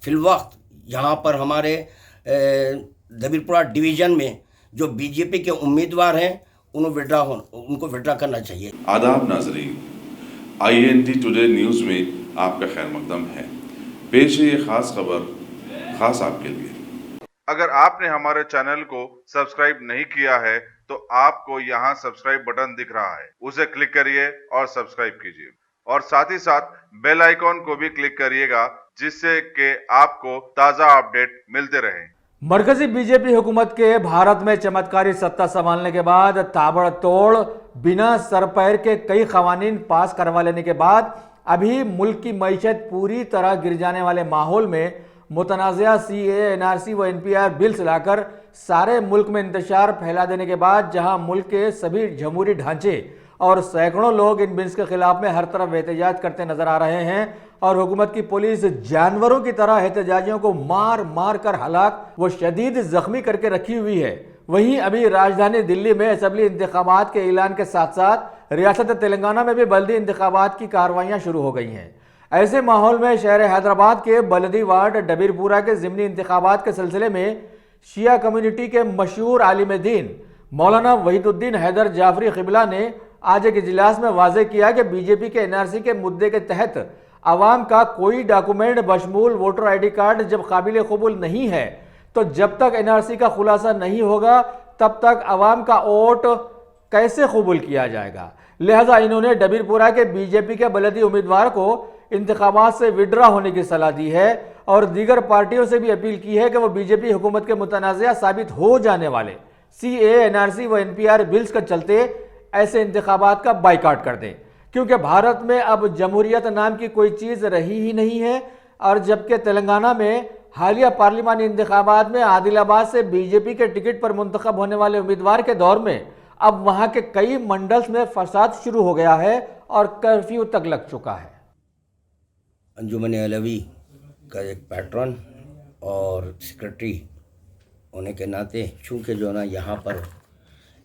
फिलवक्त यहाँ पर हमारे दबीरपुरा डिवीज़न में जो बीजेपी के उम्मीदवार हैं उनको विड्रा करना चाहिए। आदाब नाजरीन, INT टुडे न्यूज़ में आपका खैर मकदम है। पेश है ये खास खबर खास आपके लिए। अगर आपने हमारे चैनल को सब्सक्राइब नहीं किया है तो आपको यहाँ सब्सक्राइब बटन दिख रहा है, उसे क्लिक करिए और सब्सक्राइब कीजिए और साथ ही साथ बेल आइकॉन को भी क्लिक करिएगा, जिससे कि आपको ताज़ा अपडेट मिलते रहें। मरकजी बीजेपी हुकूमत के भारत में चमत्कारी सत्ता संभालने के बाद ताबड़तोड़ बिना सर पैर के कई कवानीन पास करवा लेने के बाद अभी मुल्क की मईशत पूरी तरह गिर जाने वाले माहौल में मुतनाज़ा CAA, NRC व NPR बिल्स लाकर सारे मुल्क में इंतशार फैला देने के बाद जहां मुल्क के सभी जमहूरी ढांचे और सैकड़ों लोग इन बिल्स के खिलाफ में हर तरफ एहतजाज करते नजर आ रहे हैं और हुकूमत की पुलिस जानवरों की तरह एहतजाजियों को मार मार कर हलाक व शदीद जख्मी करके रखी हुई है। वहीं अभी राजधानी दिल्ली में असेंबली इंतखाबात के ऐलान के साथ साथ रियासत तेलंगाना में भी बल्दी इंतखाबात की कार्रवाइयां शुरू हो गई हैं। ऐसे माहौल में शहर हैदराबाद के बलदी वार्ड डबीरपुरा के ज़िमनी इंतखाबात के सिलसिले में शिया कम्युनिटी के मशहूर आलिम दीन मौलाना वहीदुद्दीन हैदर जाफरी क़िबला ने आज एक इजलास में वाज़ेह किया कि बीजेपी के NRC के मुद्दे के तहत आवाम का कोई डॉक्यूमेंट बशमूल वोटर ID कार्ड जब काबिल कबूल नहीं है तो जब तक NRC का खुलासा नहीं होगा तब तक आवाम का वोट कैसे कबूल किया जाएगा। लिहाजा इन्होंने डबीरपुरा के बीजेपी के बलदी उम्मीदवार को इंतखाबात से विड्रा होने की सलाह दी है और दीगर पार्टियों से भी अपील की है कि वो बीजेपी हुकूमत के मुतनाज़ा साबित हो जाने वाले CAA, NRC व NPR बिल्स के चलते ऐसे इंतखाबात का बाइकाट कर दें, क्योंकि भारत में अब जमहूरियत नाम की कोई चीज़ रही ही नहीं है। और जबकि तेलंगाना में हालिया पार्लिमानी इंतखाबात में आदिलाबाद से बीजेपी के टिकट पर मुंतखब होने वाले उम्मीदवार के दौर में अब वहां के कई मंडल्स में फसाद शुरू हो गया है और कर्फ्यू तक लग चुका है। अंजुमन अलवी का एक पैट्रन और सेक्रेटरी होने के नाते चूँकि जो ना यहाँ पर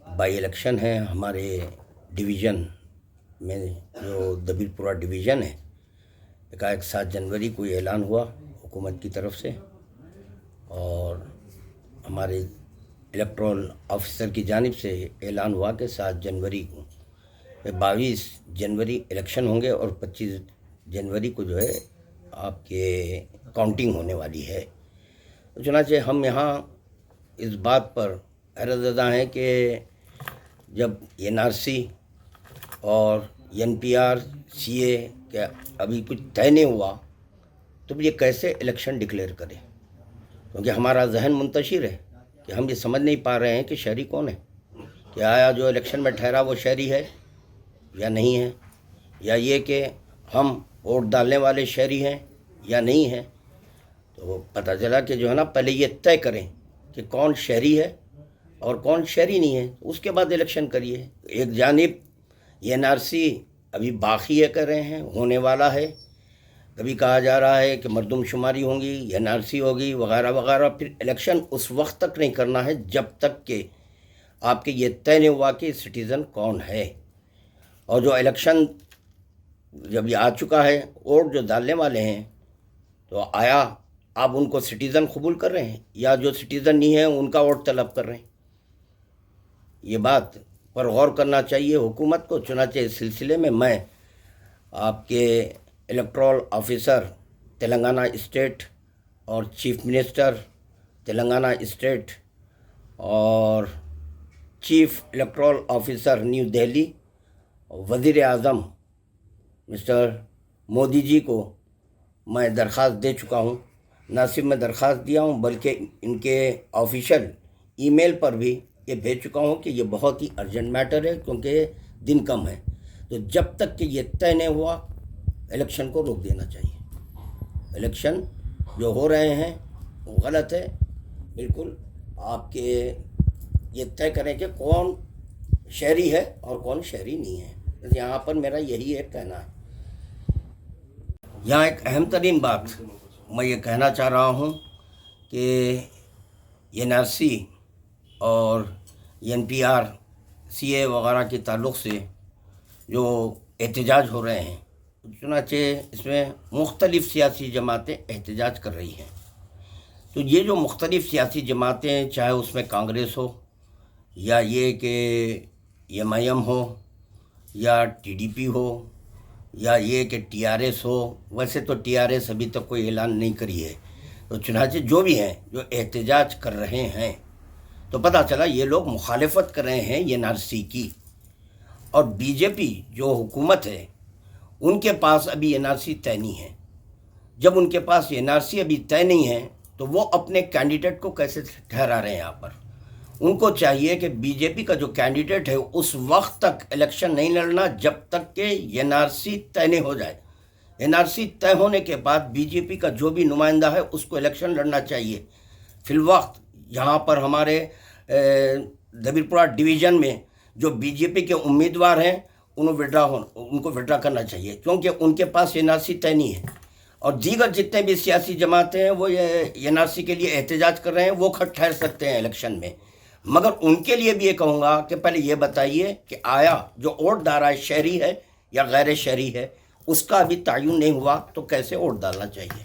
बाई इलेक्शन है हमारे डिवीज़न में, जो दबीरपुरा डिवीज़न है, एकाएक 7 जनवरी को ऐलान हुआ हुकूमत की तरफ से और हमारे इलेक्टोरल ऑफिसर की जानिब से ऐलान हुआ कि 7 जनवरी को 22 जनवरी इलेक्शन होंगे और 25 जनवरी को जो है आपके काउंटिंग होने वाली है। तो चुनांचे हम यहाँ इस बात पर हैरतज़दा हैं कि जब NRC और NPR CAA का अभी कुछ तय नहीं हुआ तो ये कैसे इलेक्शन डिक्लेयर करें, क्योंकि हमारा जहन मुंतशिर है कि हम ये समझ नहीं पा रहे हैं कि शहरी कौन है, कि आया जो इलेक्शन में ठहरा वो शहरी है या नहीं है, या ये कि हम वोट डालने वाले शहरी हैं या नहीं हैं। तो पता चला कि जो है ना पहले ये तय करें कि कौन शहरी है और कौन शहरी नहीं है, उसके बाद इलेक्शन करिए। एक जानिब NRC अभी बाकी है कर रहे हैं, होने वाला है, कभी कहा जा रहा है कि मरदमशुमारी होंगी, NRC होगी वगैरह वगैरह, फिर इलेक्शन उस वक्त तक नहीं करना है जब तक कि आपके ये तय नहीं हुआ कि सिटीज़न कौन है। और जो इलेक्शन जब ये आ चुका है, वोट जो डालने वाले हैं तो आया, आप उनको सिटीज़न कबूल कर रहे हैं या जो सिटीज़न नहीं है उनका वोट तलब कर रहे हैं। ये बात पर गौर करना चाहिए हुकूमत को। चुनांचे इस सिलसिले में मैं आपके इलेक्टोरल ऑफिसर तेलंगाना स्टेट और चीफ मिनिस्टर तेलंगाना स्टेट और chief electoral officer new Delhi वज़ीर आज़म मिस्टर मोदी जी को मैं दरख्वास्त दे चुका हूँ। न सिर्फ मैं दरख्वास्त दिया हूँ बल्कि इनके ऑफिशियल ईमेल पर भी ये भेज चुका हूँ कि ये बहुत ही अर्जेंट मैटर है, क्योंकि दिन कम है। तो जब तक कि ये तय नहीं हुआ इलेक्शन को रोक देना चाहिए। इलेक्शन जो हो रहे हैं वो गलत है बिल्कुल। आपके ये तय करें कि कौन शहरी है और कौन शहरी नहीं है। यहाँ पर मेरा यही एक कहना है। यहाँ एक अहम तरीन बात मैं ये कहना चाह रहा हूँ कि NRC और NPR CAA वगैरह के ताल्लुक़ से जो एहतजाज हो रहे हैं चुनाचे इसमें मुख्तलिफ़ सियासी जमातें एहतजाज कर रही हैं। तो ये जो मुख्तलिफ़ सियासी जमातें, चाहे उसमें कांग्रेस हो या ये कि MIM हो या TDP हो या ये कि TRS हो, वैसे तो TRS अभी तक कोई ऐलान नहीं करी है। तो चुनाचे जो भी हैं जो एहतजाज कर रहे हैं, तो पता चला ये लोग मुखालिफत कर रहे हैं NRC की। और BJP जो हुकूमत है उनके पास अभी NRC तय नहीं है। जब उनके पास NRC अभी तय नहीं है तो वो अपने कैंडिडेट को कैसे ठहरा रहे हैं यहाँ पर। उनको चाहिए कि BJP का जो कैंडिडेट है उस वक्त तक इलेक्शन नहीं लड़ना जब तक कि NRC तय नहीं हो जाए। NRC तय होने के बाद BJP का जो भी नुमाइंदा है उसको इलेक्शन लड़ना चाहिए। फिलवक्त यहाँ पर हमारे दबीरपुरा डिवीज़न में जो BJP के उम्मीदवार हैं उनको विड्रा करना चाहिए, क्योंकि उनके पास NRC तय नहीं है। और दीगर जितने भी सियासी जमातें हैं वो ये NRC के लिए एहतजाज कर रहे हैं, वो खट ठहर सकते हैं इलेक्शन में। मगर उनके लिए भी ये कहूँगा कि पहले ये बताइए कि आया जो वोट डाल रहा है शहरी है या गैर शहरी है, उसका अभी तयन नहीं हुआ तो कैसे वोट डालना चाहिए।